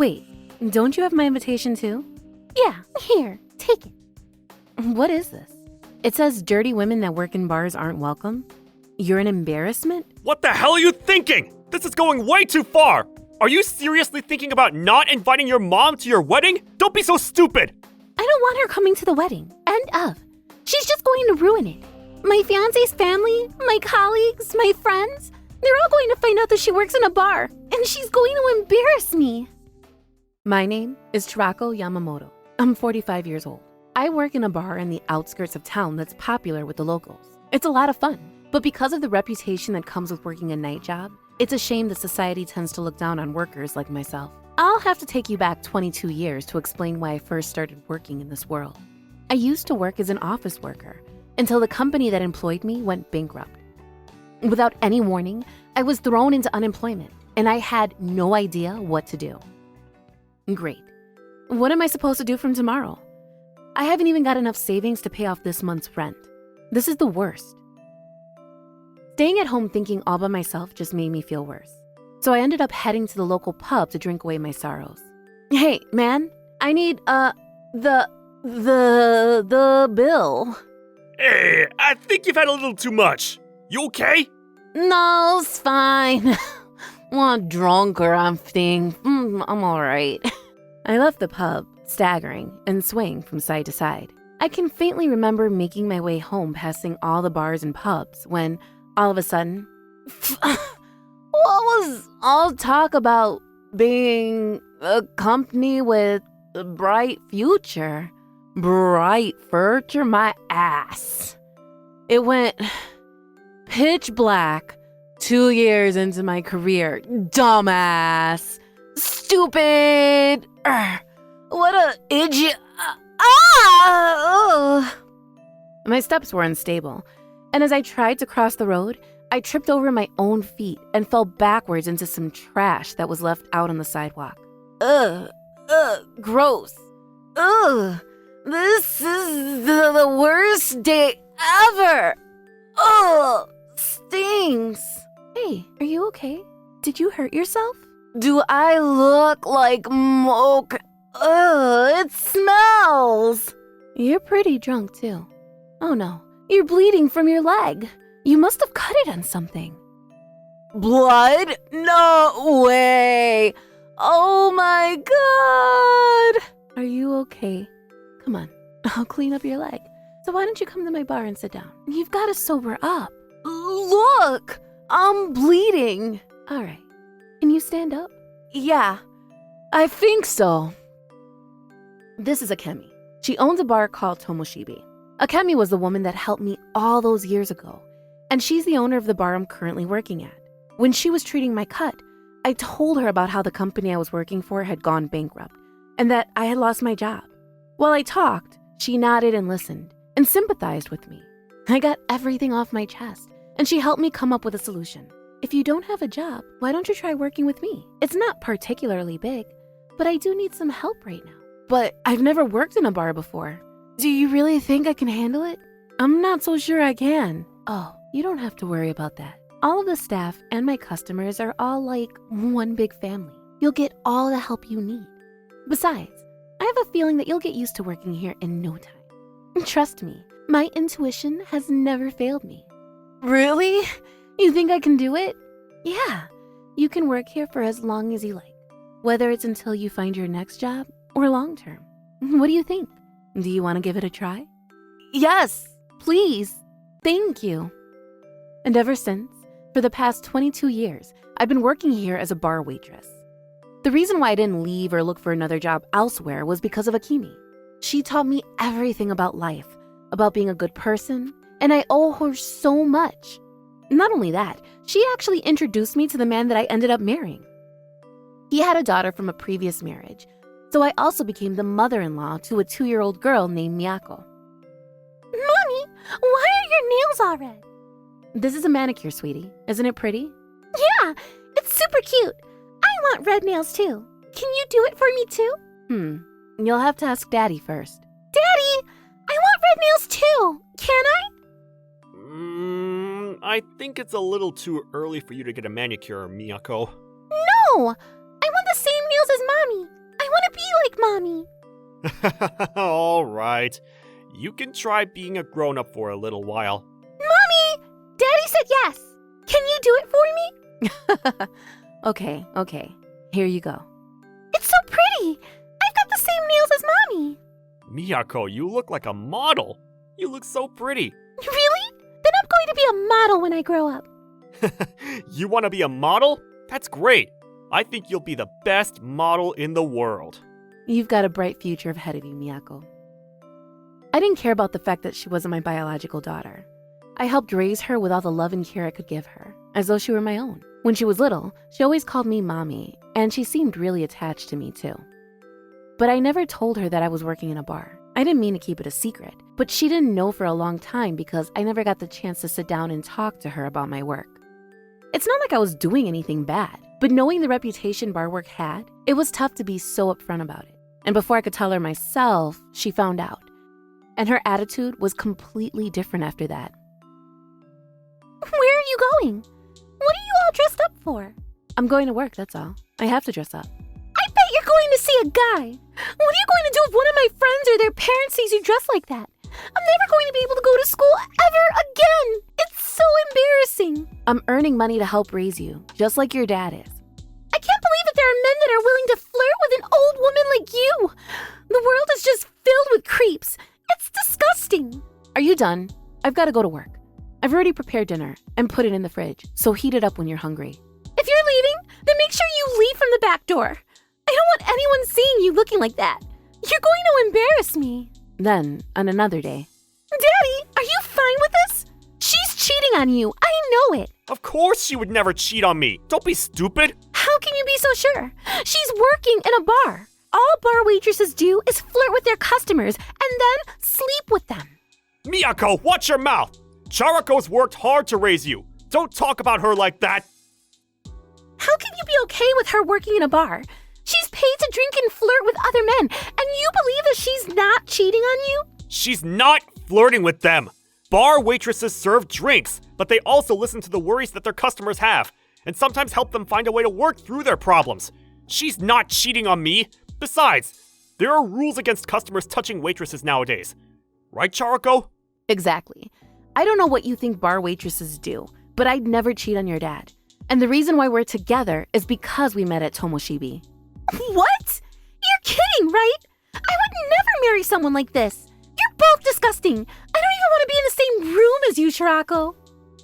Wait, don't you have my invitation too? Yeah, here, take it. What is this? It says dirty women that work in bars aren't welcome. You're an embarrassment? What the hell are you thinking? This is going way too far. Are you seriously thinking about not inviting your mom to your wedding? Don't be so stupid. I don't want her coming to the wedding. End of. She's just going to ruin it. My fiance's family, my colleagues, my friends, they're all going to find out that she works in a bar, and she's going to embarrass me. My name is Chirako Yamamoto. I'm 45 years old. I work in a bar in the outskirts of town that's popular with the locals. It's a lot of fun, but because of the reputation that comes with working a night job, it's a shame that society tends to look down on workers like myself. I'll have to take you back 22 years to explain why I first started working in this world. I used to work as an office worker until the company that employed me went bankrupt. Without any warning, I was thrown into unemployment, and I had no idea what to do. Great. What am I supposed to do from tomorrow? I haven't even got enough savings to pay off this month's rent. This is the worst. Staying at home thinking all by myself just made me feel worse. So I ended up heading to the local pub to drink away my sorrows. Hey, man, I need, the bill. Hey, I think you've had a little too much. You okay? No, it's fine. Well, drunk or something. I'm all right. I left the pub, staggering and swaying from side to side. I can faintly remember making my way home passing all the bars and pubs when, all of a sudden, what was all talk about being a company with a bright future? Bright future? My ass. It went pitch black 2 years into my career. Dumbass. Stupid. What a idiot. My steps were unstable, and as I tried to cross the road, I tripped over my own feet and fell backwards into some trash that was left out on the sidewalk. Gross. This is the worst day ever. Stings. Hey, are you okay? Did you hurt yourself? Do I look like smoke? It smells. You're pretty drunk too. Oh no, you're bleeding from your leg. You must have cut it on something. Blood? No way. Oh my God. Are you okay? Come on, I'll clean up your leg. So why don't you come to my bar and sit down? You've got to sober up. Look, I'm bleeding. All right, can you stand up? Yeah, I think so. This is Akimi. She owns a bar called Tomoshibi. Akemi was the woman that helped me all those years ago, and she's the owner of the bar I'm currently working at. When she was treating my cut, I told her about how the company I was working for had gone bankrupt and that I had lost my job. While I talked, she nodded and listened and sympathized with me. I got everything off my chest, and she helped me come up with a solution. If you don't have a job, why don't you try working with me? It's not particularly big, but I do need some help right now. But I've never worked in a bar before. Do you really think I can handle it? I'm not so sure I can. Oh, you don't have to worry about that. All of the staff and my customers are all like one big family. You'll get all the help you need. Besides, I have a feeling that you'll get used to working here in no time. Trust me, my intuition has never failed me. Really? You think I can do it? Yeah, you can work here for as long as you like, whether it's until you find your next job or long term. What do you think? Do you want to give it a try? Yes, please. Thank you. And ever since, for the past 22 years, I've been working here as a bar waitress. The reason why I didn't leave or look for another job elsewhere was because of Akimi. She taught me everything about life, about being a good person, and I owe her so much. Not only that, she actually introduced me to the man that I ended up marrying. He had a daughter from a previous marriage, so I also became the mother-in-law to a 2-year-old girl named Mako. Mommy, why are your nails all red? This is a manicure, sweetie. Isn't it pretty? Yeah, it's super cute. I want red nails too. Can you do it for me too? You'll have to ask Daddy first. Daddy, I want red nails too. Can I? I think it's a little too early for you to get a manicure, Miyako. No, I want the same nails as Mommy. Mommy. All right. You can try being a grown-up for a little while. Mommy! Daddy said yes. Can you do it for me? Okay. Here you go. It's so pretty. I've got the same nails as Mommy. Miyako, you look like a model. You look so pretty. Really? Then I'm going to be a model when I grow up. You want to be a model? That's great. I think you'll be the best model in the world. You've got a bright future ahead of you, Miyako. I didn't care about the fact that she wasn't my biological daughter. I helped raise her with all the love and care I could give her, as though she were my own. When she was little, she always called me Mommy, and she seemed really attached to me too. But I never told her that I was working in a bar. I didn't mean to keep it a secret, but she didn't know for a long time because I never got the chance to sit down and talk to her about my work. It's not like I was doing anything bad, but knowing the reputation bar work had, it was tough to be so upfront about it. And before I could tell her myself, she found out. And her attitude was completely different after that. Where are you going? What are you all dressed up for? I'm going to work, that's all. I have to dress up. I bet you're going to see a guy. What are you going to do if one of my friends or their parents sees you dressed like that? I'm never going to be able to go to school ever again. It's so embarrassing. I'm earning money to help raise you, just like your dad is. I can't believe that there are men that are willing to flirt with an old woman like you. The world is just filled with creeps. It's disgusting. Are you done? I've got to go to work. I've already prepared dinner and put it in the fridge, so heat it up when you're hungry. If you're leaving, then make sure you leave from the back door. I don't want anyone seeing you looking like that. You're going to embarrass me. Then, on another day. Daddy, are you fine with this? She's cheating on you. I know it. Of course she would never cheat on me. Don't be stupid. How can you be so sure? She's working in a bar. All bar waitresses do is flirt with their customers and then sleep with them. Miyako, watch your mouth. Charako's worked hard to raise you. Don't talk about her like that. How can you be okay with her working in a bar? She's paid to drink and flirt with other men, and you believe that she's not cheating on you? She's not flirting with them. Bar waitresses serve drinks, but they also listen to the worries that their customers have, and sometimes help them find a way to work through their problems. She's not cheating on me. Besides, there are rules against customers touching waitresses nowadays. Right, Charako? Exactly. I don't know what you think bar waitresses do, but I'd never cheat on your dad. And the reason why we're together is because we met at Tomoshibi. What? You're kidding, right? I would never marry someone like this. You're both disgusting. I don't even want to be in the same room as you, Chirako.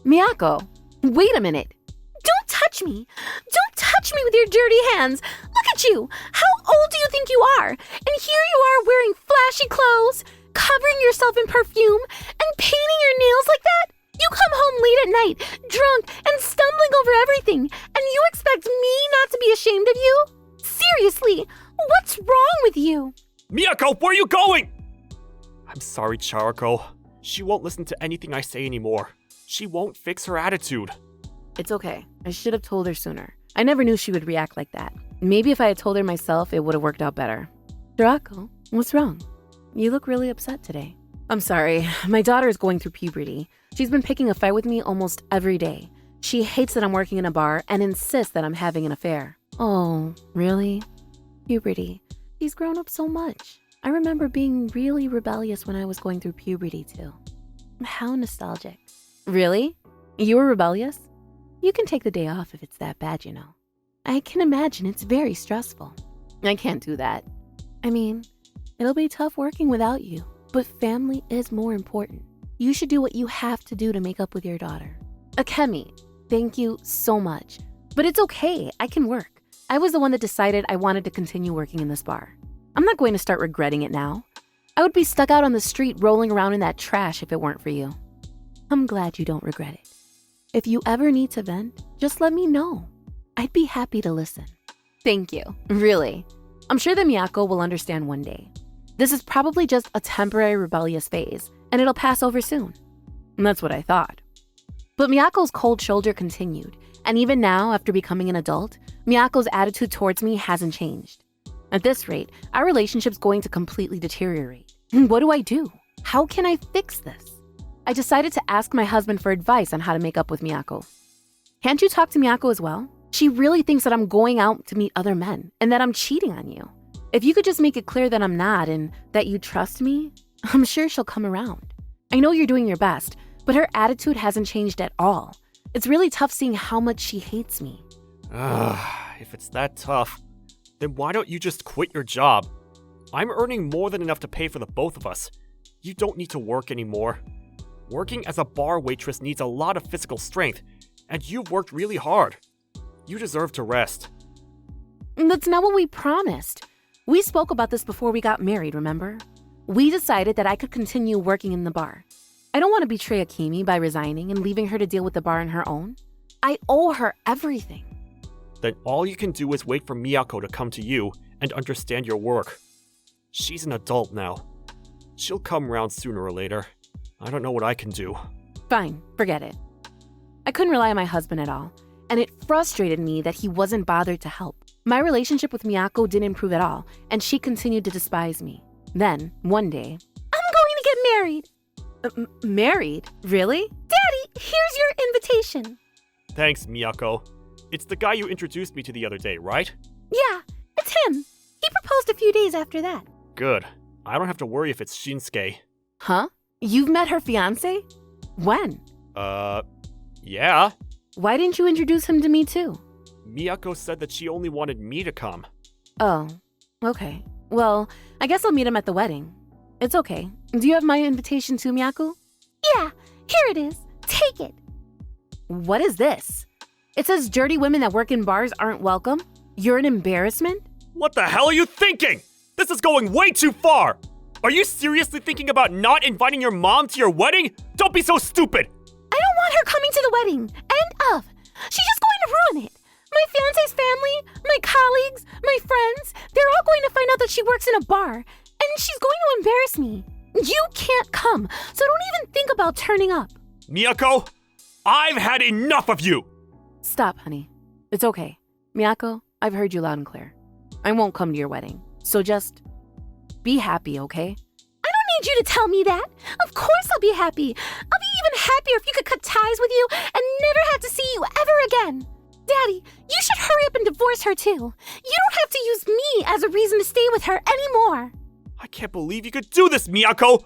Miyako, wait a minute. Don't touch me. Don't touch me with your dirty hands. Look at you. How old do you think you are? And here you are wearing flashy clothes, covering yourself in perfume, and painting your nails like that? You come home late at night, drunk and stumbling over everything, and you expect me not to be ashamed of you? Seriously, what's wrong with you? Miyako, where are you going? I'm sorry, Charako. She won't listen to anything I say anymore. She won't fix her attitude. It's okay. I should have told her sooner. I never knew she would react like that. Maybe if I had told her myself, it would have worked out better. Chirako, what's wrong? You look really upset today. I'm sorry. My daughter is going through puberty. She's been picking a fight with me almost every day. She hates that I'm working in a bar and insists that I'm having an affair. Oh, really? Puberty. She's grown up so much. I remember being really rebellious when I was going through puberty too. How nostalgic. Really? You were rebellious? You can take the day off if it's that bad, you know. I can imagine it's very stressful. I can't do that. I mean, it'll be tough working without you, but family is more important. You should do what you have to do to make up with your daughter. Akemi, thank you so much. But it's okay, I can work. I was the one that decided I wanted to continue working in this bar. I'm not going to start regretting it now. I would be stuck out on the street rolling around in that trash if it weren't for you. I'm glad you don't regret it. If you ever need to vent, just let me know. I'd be happy to listen. Thank you, really. I'm sure that Miyako will understand one day. This is probably just a temporary rebellious phase, and it'll pass over soon. And that's what I thought. But Miyako's cold shoulder continued, and even now, after becoming an adult, Miyako's attitude towards me hasn't changed. At this rate, our relationship's going to completely deteriorate. What do I do? How can I fix this? I decided to ask my husband for advice on how to make up with Miyako. Can't you talk to Miyako as well? She really thinks that I'm going out to meet other men and that I'm cheating on you. If you could just make it clear that I'm not and that you trust me, I'm sure she'll come around. I know you're doing your best, but her attitude hasn't changed at all. It's really tough seeing how much she hates me. If it's that tough, then why don't you just quit your job? I'm earning more than enough to pay for the both of us. You don't need to work anymore. Working as a bar waitress needs a lot of physical strength, and you've worked really hard. You deserve to rest. That's not what we promised. We spoke about this before we got married, remember? We decided that I could continue working in the bar. I don't want to betray Akimi by resigning and leaving her to deal with the bar on her own. I owe her everything. Then all you can do is wait for Miyako to come to you and understand your work. She's an adult now. She'll come round sooner or later. I don't know what I can do. Fine, forget it. I couldn't rely on my husband at all, and it frustrated me that he wasn't bothered to help. My relationship with Miyako didn't improve at all, and she continued to despise me. Then, one day, I'm going to get married. Married? Really? Daddy, here's your invitation. Thanks, Miyako. It's the guy you introduced me to the other day, right? Yeah, it's him. He proposed a few days after that. Good. I don't have to worry if it's Shinsuke. Huh? You've met her fiancé? When? Yeah. Why didn't you introduce him to me too? Miyako said that she only wanted me to come. Oh, okay. Well, I guess I'll meet him at the wedding. It's okay. Do you have my invitation too, Miyako? Yeah, here it is. Take it. What is this? It says dirty women that work in bars aren't welcome? You're an embarrassment? What the hell are you thinking? This is going way too far! Are you seriously thinking about not inviting your mom to your wedding? Don't be so stupid! I don't want her coming to the wedding. End of. She's just going to ruin it. My fiancé's family, my colleagues, my friends, they're all going to find out that she works in a bar. And she's going to embarrass me. You can't come, so don't even think about turning up. Miyako, I've had enough of you! Stop, honey. It's okay. Miyako, I've heard you loud and clear. I won't come to your wedding, so just be happy, okay? I don't need you to tell me that. Of course I'll be happy. I'll be even happier if you could cut ties with you and never have to see you ever again. Daddy, you should hurry up and divorce her too. You don't have to use me as a reason to stay with her anymore. I can't believe you could do this, Miyako!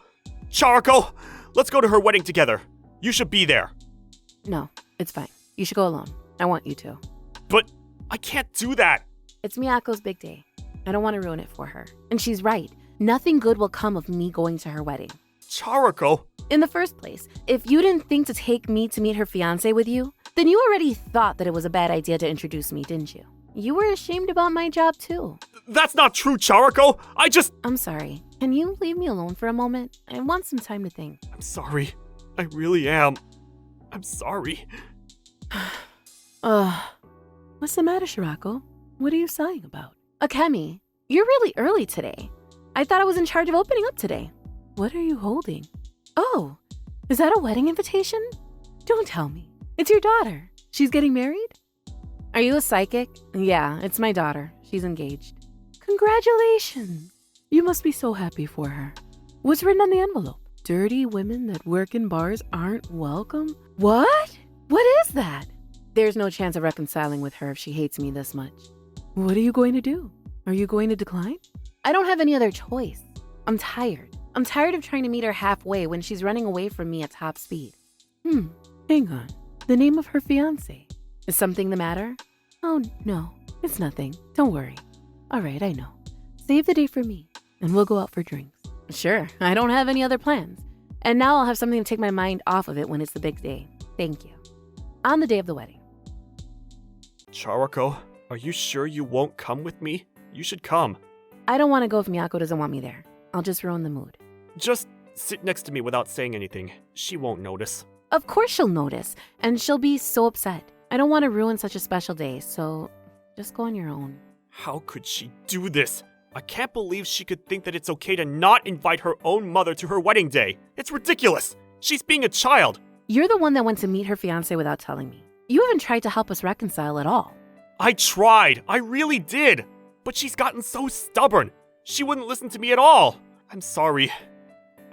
Charako, let's go to her wedding together. You should be there. No, it's fine. You should go alone. I want you to. But I can't do that. It's Miyako's big day. I don't want to ruin it for her. And she's right. Nothing good will come of me going to her wedding. Charako! In the first place, if you didn't think to take me to meet her fiancé with you, then you already thought that it was a bad idea to introduce me, didn't you? You were ashamed about my job too. That's not true, Charako! I'm sorry. Can you leave me alone for a moment? I want some time to think. I'm sorry. I really am. I'm sorry. What's the matter, Shirako? What are you sighing about? Akemi, you're really early today. I thought I was in charge of opening up today. What are you holding? Oh, is that a wedding invitation? Don't tell me. It's your daughter. She's getting married? Are you a psychic? Yeah, it's my daughter. She's engaged. Congratulations. You must be so happy for her. What's written on the envelope? Dirty women that work in bars aren't welcome? What? What is that? There's no chance of reconciling with her if she hates me this much. What are you going to do? Are you going to decline? I don't have any other choice. I'm tired. I'm tired of trying to meet her halfway when she's running away from me at top speed. Hang on. The name of her fiancé. Is something the matter? Oh, no. It's nothing. Don't worry. All right, I know. Save the day for me, and we'll go out for drinks. Sure, I don't have any other plans. And now I'll have something to take my mind off of it when it's the big day. Thank you. On the day of the wedding. Charako, are you sure you won't come with me? You should come. I don't want to go if Miyako doesn't want me there. I'll just ruin the mood. Just sit next to me without saying anything. She won't notice. Of course she'll notice, and she'll be so upset. I don't want to ruin such a special day, so just go on your own. How could she do this? I can't believe she could think that it's okay to not invite her own mother to her wedding day. It's ridiculous. She's being a child. You're the one that went to meet her fiancé without telling me. You haven't tried to help us reconcile at all. I tried. I really did. But she's gotten so stubborn. She wouldn't listen to me at all. I'm sorry.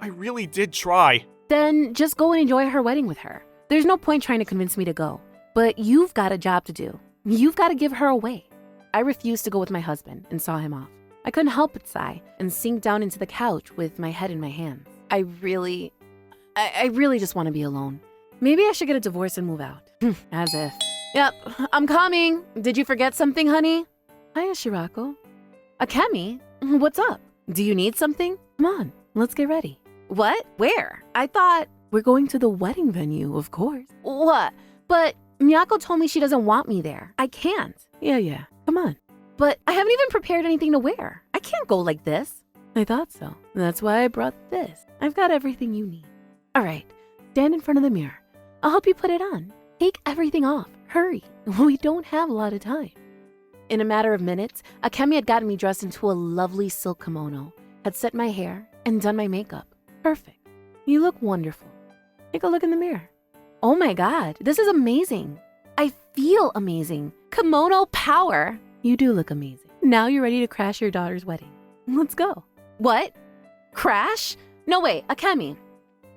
I really did try. Then just go and enjoy her wedding with her. There's no point trying to convince me to go. But you've got a job to do. You've got to give her away. I refused to go with my husband and saw him off. I couldn't help but sigh and sink down into the couch with my head in my hands. I really just want to be alone. Maybe I should get a divorce and move out. As if. Yep, I'm coming. Did you forget something, honey? Hiya, Shirako. Akemi, what's up? Do you need something? Come on, let's get ready. What? Where? I thought we're going to the wedding venue, of course. What? But Miyako told me she doesn't want me there. I can't. Yeah, come on. But I haven't even prepared anything to wear. I can't go like this. I thought so. That's why I brought this. I've got everything you need. All right, stand in front of the mirror. I'll help you put it on. Take everything off. Hurry. We don't have a lot of time. In a matter of minutes, Akemi had gotten me dressed into a lovely silk kimono, had set my hair, and done my makeup. Perfect. You look wonderful. Take a look in the mirror. Oh my God, this is amazing. I feel amazing. Kimono power. You do look amazing. Now you're ready to crash your daughter's wedding. Let's go. What? Crash? No way, Akemi.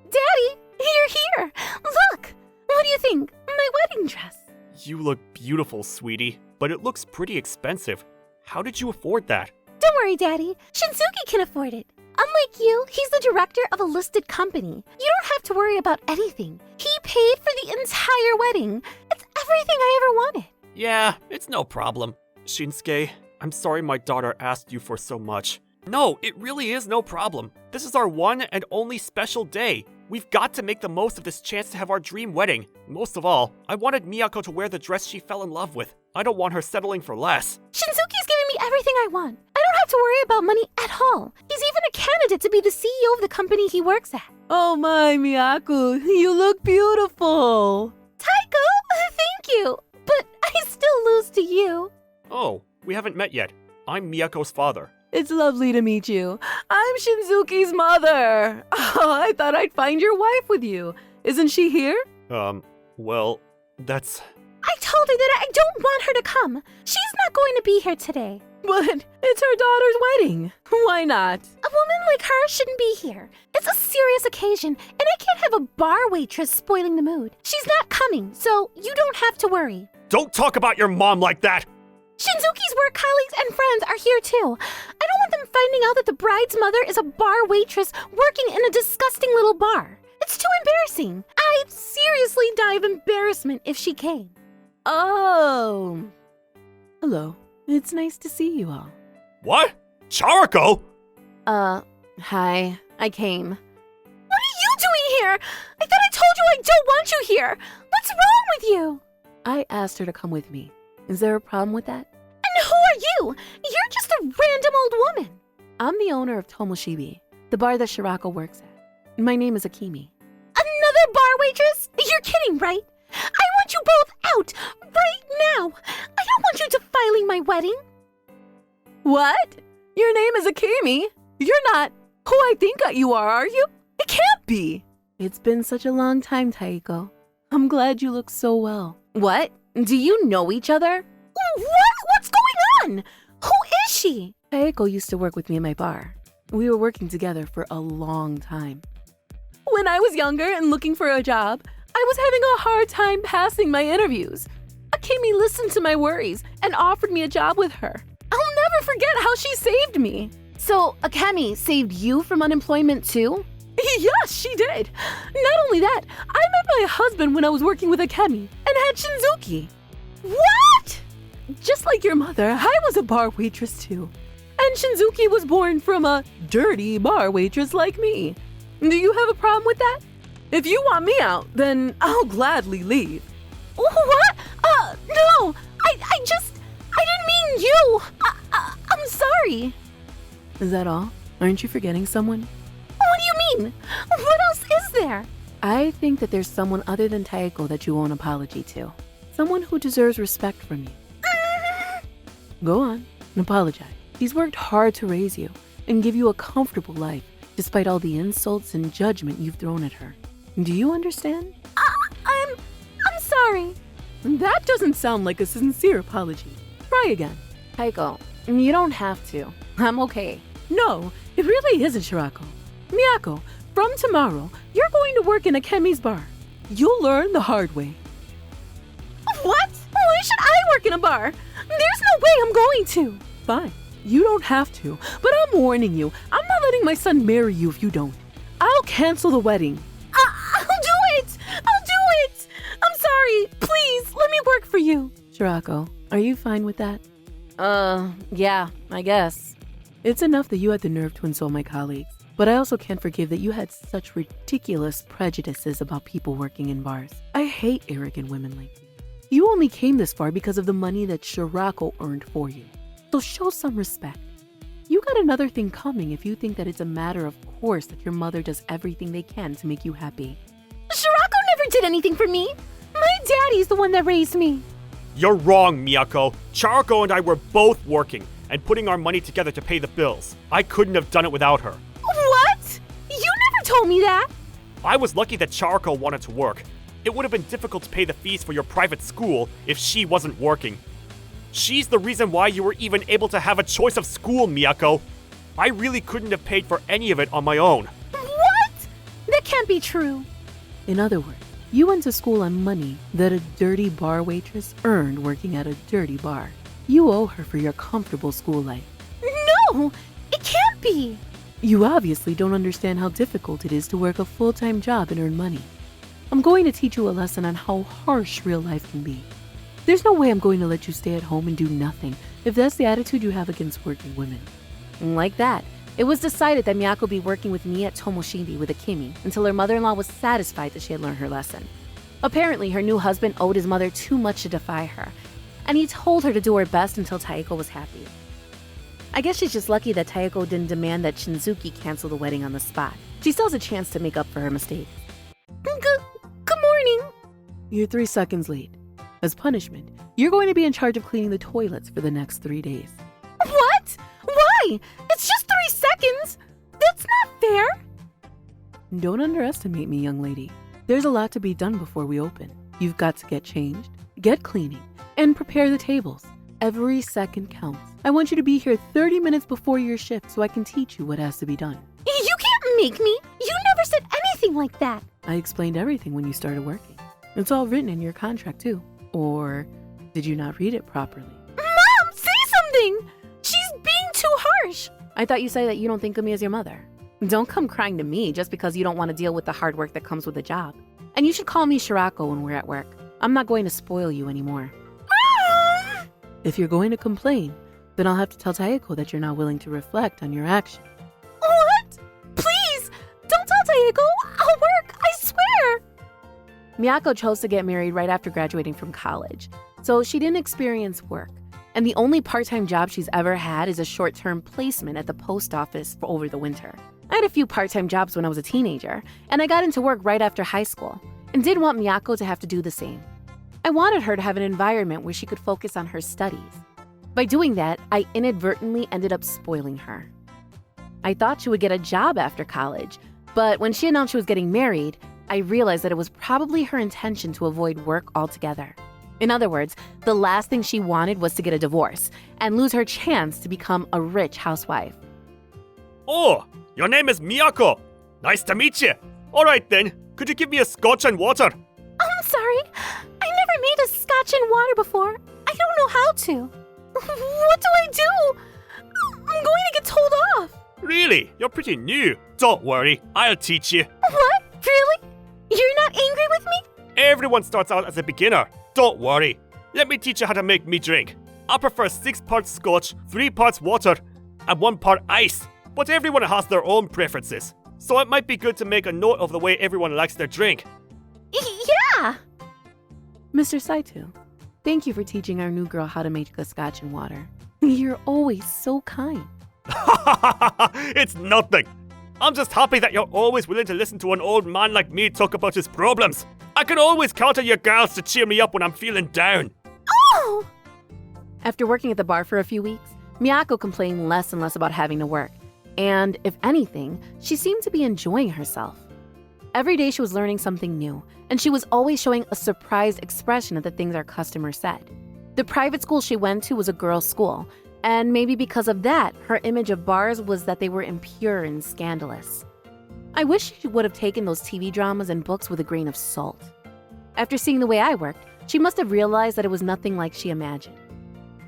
Daddy, you're here. Look. What do you think? My wedding dress. You look beautiful, sweetie, but it looks pretty expensive. How did you afford that? Don't worry, Daddy. Shinsuke can afford it. Unlike you, he's the director of a listed company. You don't have to worry about anything. He paid for the entire wedding. It's everything I ever wanted. Yeah, it's no problem. Shinsuke, I'm sorry my daughter asked you for so much. No, it really is no problem. This is our one and only special day. We've got to make the most of this chance to have our dream wedding. Most of all, I wanted Miyako to wear the dress she fell in love with. I don't want her settling for less. Shinsuke's giving me everything I want. I don't have to worry about money at all. He's even a candidate to be the CEO of the company he works at. Oh my, Miyako, you look beautiful. Taiko, thank you. But I still lose to you. Oh, we haven't met yet. I'm Miyako's father. It's lovely to meet you. I'm Shinsuke's mother. Oh, I thought I'd find your wife with you. Isn't she here? Well, that's... I told her that I don't want her to come. She's not going to be here today. But it's her daughter's wedding. Why not? A woman like her shouldn't be here. It's a serious occasion, and I can't have a bar waitress spoiling the mood. She's not coming, so you don't have to worry. Don't talk about your mom like that! Shinsuke's work colleagues and friends are here too. I don't want them finding out that the bride's mother is a bar waitress working in a disgusting little bar. It's too embarrassing. I'd seriously die of embarrassment if she came. Oh. Hello. It's nice to see you all. What? Charako? Hi. I came. What are you doing here? I thought I told you I don't want you here. What's wrong with you? I asked her to come with me. Is there a problem with that? And who are you? You're just a random old woman. I'm the owner of Tomoshibi, the bar that Shirako works at. My name is Akimi. Another bar waitress? You're kidding, right? I want you both out right now. I don't want you defiling my wedding. What? Your name is Akimi? You're not who I think you are you? It can't be. It's been such a long time, Taiko. I'm glad you look so well. What? Do you know each other? What? What's going on? Who is she? Taiko used to work with me in my bar. We were working together for a long time. When I was younger and looking for a job, I was having a hard time passing my interviews. Akimi listened to my worries and offered me a job with her. I'll never forget how she saved me. So, Akemi saved you from unemployment too? Yes, she did. Not only that, I met my husband when I was working with Akemi and had Shinsuke. What? Just like your mother, I was a bar waitress too. And Shinsuke was born from a dirty bar waitress like me. Do you have a problem with that? If you want me out, then I'll gladly leave. What? No. I didn't mean you. I'm sorry. Is that all? Aren't you forgetting someone? What do you mean? What else is there? I think that there's someone other than Taiko that you owe an apology to. Someone who deserves respect from you. Go on and apologize. She's worked hard to raise you and give you a comfortable life, despite all the insults and judgment you've thrown at her. Do you understand? I'm sorry. That doesn't sound like a sincere apology. Try again. Taiko, you don't have to. I'm okay. No, it really isn't, Shirako. Miyako, from tomorrow, you're going to work in Akemi's bar. You'll learn the hard way. What? Why should I work in a bar? There's no way I'm going to. Fine. You don't have to, but I'm warning you. I'm not letting my son marry you if you don't. I'll cancel the wedding. I'll do it! I'll do it! I'm sorry. Please, let me work for you. Shirako, are you fine with that? Yeah, I guess. It's enough that you had the nerve to insult my colleagues, but I also can't forgive that you had such ridiculous prejudices about people working in bars. I hate arrogant women like you. You only came this far because of the money that Shirako earned for you. So show some respect. You got another thing coming if you think that it's a matter of course that your mother does everything they can to make you happy. Shirako never did anything for me. My daddy's the one that raised me. You're wrong, Miyako. Charako and I were both working and putting our money together to pay the bills. I couldn't have done it without her. What? You never told me that. I was lucky that Charako wanted to work. It would have been difficult to pay the fees for your private school if she wasn't working. She's the reason why you were even able to have a choice of school, Miyako. I really couldn't have paid for any of it on my own. What? That can't be true. In other words, you went to school on money that a dirty bar waitress earned working at a dirty bar. You owe her for your comfortable school life. No, it can't be. You obviously don't understand how difficult it is to work a full-time job and earn money. I'm going to teach you a lesson on how harsh real life can be. There's no way I'm going to let you stay at home and do nothing if that's the attitude you have against working women. And like that, it was decided that Miyako be working with me at Tomoshimi with Akimi until her mother-in-law was satisfied that she had learned her lesson. Apparently, her new husband owed his mother too much to defy her, and he told her to do her best until Taeko was happy. I guess she's just lucky that Taeko didn't demand that Shinzuki cancel the wedding on the spot. She still has a chance to make up for her mistake. Good morning. You're 3 seconds late. As punishment, you're going to be in charge of cleaning the toilets for the next 3 days. What? Why? It's just 3 seconds. That's not fair. Don't underestimate me, young lady. There's a lot to be done before we open. You've got to get changed, get cleaning, and prepare the tables. Every second counts. I want you to be here 30 minutes before your shift so I can teach you what has to be done. You can't make me. You never said anything like that. I explained everything when you started working. It's all written in your contract, too. Or did you not read it properly? Mom, say something! She's being too harsh! I thought you said that you don't think of me as your mother. Don't come crying to me just because you don't want to deal with the hard work that comes with a job. And you should call me Shirako when we're at work. I'm not going to spoil you anymore. If you're going to complain, then I'll have to tell Taeko that you're not willing to reflect on your actions. What? Please! Don't tell Taeko! I'll work! I swear! Miyako chose to get married right after graduating from college, so she didn't experience work. And the only part-time job she's ever had is a short-term placement at the post office for over the winter. I had a few part-time jobs when I was a teenager, and I got into work right after high school, and didn't want Miyako to have to do the same. I wanted her to have an environment where she could focus on her studies. By doing that, I inadvertently ended up spoiling her. I thought she would get a job after college, but when she announced she was getting married, I realized that it was probably her intention to avoid work altogether. In other words, the last thing she wanted was to get a divorce and lose her chance to become a rich housewife. Oh, your name is Miyako. Nice to meet you. All right then, could you give me a scotch and water? I'm sorry. I never made a scotch and water before. I don't know how to. What do I do? I'm going to get told off. Really? You're pretty new. Don't worry, I'll teach you. What? Really? You're not angry with me? Everyone starts out as a beginner. Don't worry. Let me teach you how to make me drink. I prefer 6 parts scotch, 3 parts water, and 1 part ice. But everyone has their own preferences, so it might be good to make a note of the way everyone likes their drink. Yeah! Mr. Saito, thank you for teaching our new girl how to make the scotch and water. You're always so kind. It's nothing. I'm just happy that you're always willing to listen to an old man like me talk about his problems. I can always count on your girls to cheer me up when I'm feeling down. Oh! After working at the bar for a few weeks, Miyako complained less and less about having to work. And if anything, she seemed to be enjoying herself. Every day she was learning something new, and she was always showing a surprised expression at the things our customers said. The private school she went to was a girls' school, and maybe because of that, her image of bars was that they were impure and scandalous. I wish she would have taken those TV dramas and books with a grain of salt. After seeing the way I worked, she must have realized that it was nothing like she imagined.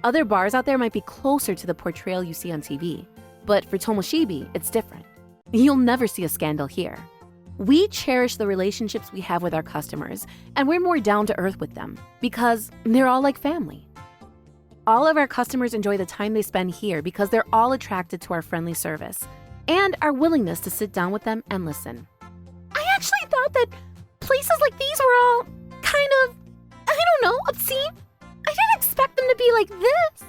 Other bars out there might be closer to the portrayal you see on TV, but for Tomoshibi, it's different. You'll never see a scandal here. We cherish the relationships we have with our customers, and we're more down to earth with them because they're all like family. All of our customers enjoy the time they spend here because they're all attracted to our friendly service and our willingness to sit down with them and listen. I actually thought that places like these were all kind of, I don't know, obscene. I didn't expect them to be like this.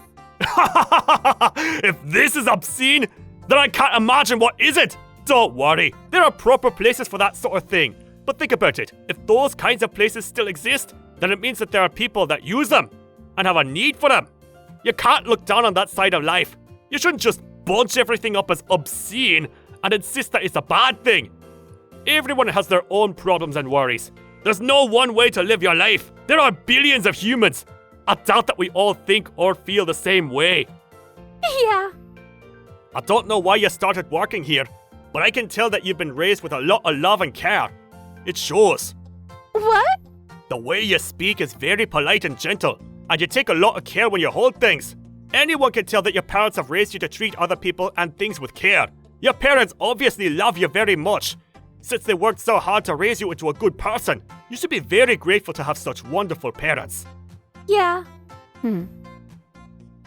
If this is obscene, then I can't imagine what isn't. Don't worry, there are proper places for that sort of thing. But think about it, if those kinds of places still exist, then it means that there are people that use them and have a need for them. You can't look down on that side of life. You shouldn't just bunch everything up as obscene and insist that it's a bad thing. Everyone has their own problems and worries. There's no one way to live your life. There are billions of humans. I doubt that we all think or feel the same way. Yeah. I don't know why you started working here, but I can tell that you've been raised with a lot of love and care. It shows. What? The way you speak is very polite and gentle, and you take a lot of care when you hold things. Anyone can tell that your parents have raised you to treat other people and things with care. Your parents obviously love you very much. Since they worked so hard to raise you into a good person, you should be very grateful to have such wonderful parents. Yeah.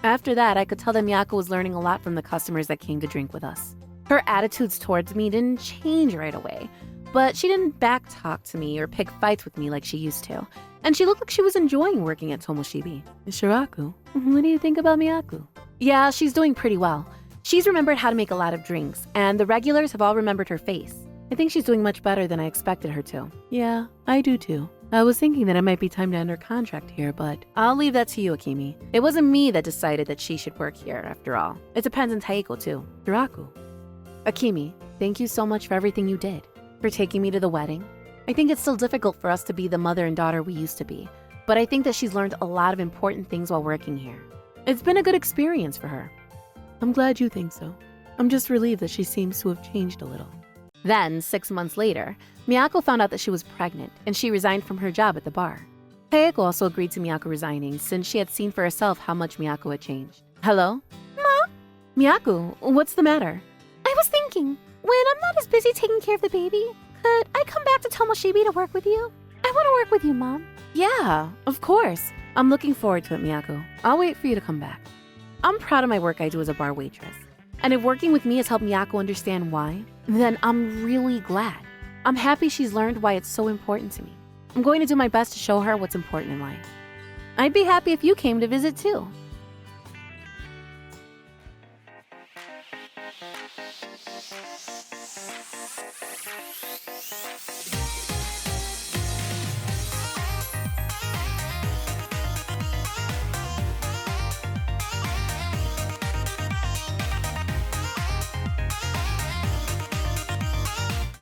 After that, I could tell that Miyako was learning a lot from the customers that came to drink with us. Her attitudes towards me didn't change right away, but she didn't backtalk to me or pick fights with me like she used to. And she looked like she was enjoying working at Tomoshibi. Shiraku, what do you think about Miyako? Yeah, she's doing pretty well. She's remembered how to make a lot of drinks, and the regulars have all remembered her face. I think she's doing much better than I expected her to. Yeah, I do too. I was thinking that it might be time to end her contract here, but I'll leave that to you, Akimi. It wasn't me that decided that she should work here, after all. It depends on Taiko, too. Shiraku. Akimi, thank you so much for everything you did. For taking me to the wedding. I think it's still difficult for us to be the mother and daughter we used to be, but I think that she's learned a lot of important things while working here. It's been a good experience for her. I'm glad you think so. I'm just relieved that she seems to have changed a little. Then, 6 months later, Miyako found out that she was pregnant, and she resigned from her job at the bar. Taeko also agreed to Miyako resigning since she had seen for herself how much Miyako had changed. Hello? Ma? Miyako, what's the matter? I was thinking, when I'm not as busy taking care of the baby, could I come back to Tomoshibi to work with you? I want to work with you, Mom. Yeah, of course. I'm looking forward to it, Miyako. I'll wait for you to come back. I'm proud of my work I do as a bar waitress. And if working with me has helped Miyako understand why, then I'm really glad. I'm happy she's learned why it's so important to me. I'm going to do my best to show her what's important in life. I'd be happy if you came to visit too.